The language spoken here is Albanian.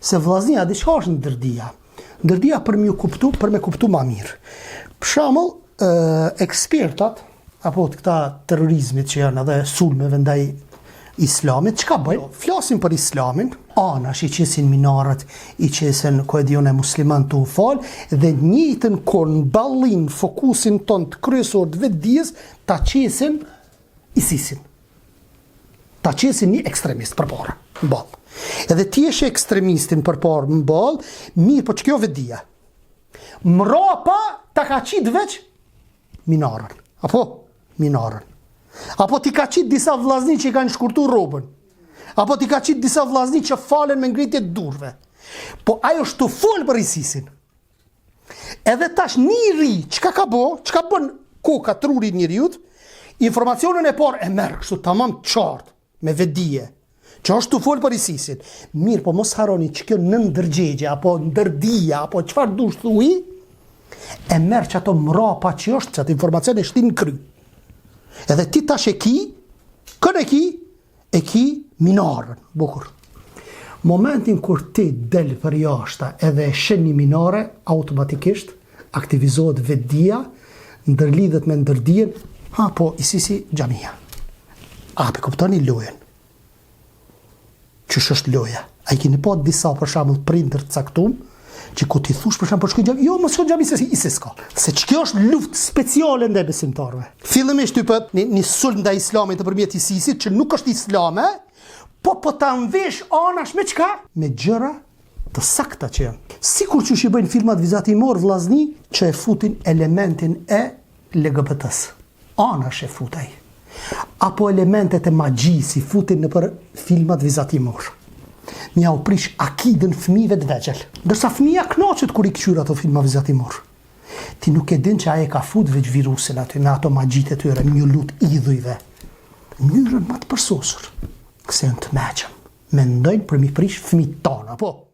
se vllaznia diçka është ndërdia. Ndërdia për me kuptu ma mirë. Për shembull, ekspertat apo këta terrorizmit që janë edhe sulmeve ndaj islamit, çka bëjnë? Flasin për islamin, anash i qesin minarët, i qesin koedione musliman të u fal, dhe njëjtën kohë në ballin fokusin ton të kryesor të vetdijes ta qesin ISIS-in. Ta qesin një ekstremist përpara, në ballë. Edhe ti je ekstremistin përpara në ballë, mirë, po ç'kjo vetdia. Mrapa ta ka qit veç minarën, apo minarën. Apo ti ka qitë disa vllazni që i kanë shkurtu robën. Apo ti ka qitë disa vllazni që falen me ngritje të durve. Po ajo është të folë për ISIS-in. Edhe tash njëri, çka ka bën koka truri njeriut, informacionin e parë e merr kështu tamam qartë, me vetdije, që është të folë për ISIS-in. Mirë, po mos harroni që kjo në ndërgjegje, apo ndërdia, apo çfarë dush thuj, e merr që ato mrapa që është, që ato informacion e shtin në kry. Edhe ti tash e ki minarën, bukur. Momentin kur ti del për jashta edhe e shen një minare, automatikisht aktivizohet vetdia, ndërlidhet me ndërdijen, po ISIS-i xhamia. Pe kuptoni lojën. Ç'është është loja? A i keni pa disa për shembull prindër të caktuar, që ku ti thush për shembull po shkojnë xhami, jo mos shkojnë xhami se ISIS ka. Se ç'kjo është luftë speciale ndaj besimtarëve. Fillimisht hypet një sulm ndaj islamit nëpërmjet ISIS-it, që nuk është islame, po ta nvesh anash me çka? Me gjëra të sakta që janë. Sikur që i bëjnë filmat vizatimor vllazni që e futin elementin e LGBT-s. Anash e futaj. Apo elementet e magjisë i futin nëpër filmat vizatimor. Nja u prish akidën fëmijëve të vegjël. Ndërsa fëmija kënaqet kur i kqyr ato filma vizatimor. Ti nuk e din që ai ka fut veç virusin aty me ato magjitë e tyre, një lut idhujve. Mënyrën më të përsosur. Këse janë të meqëm. Mendojnë për mi prish fëmijët tona, po.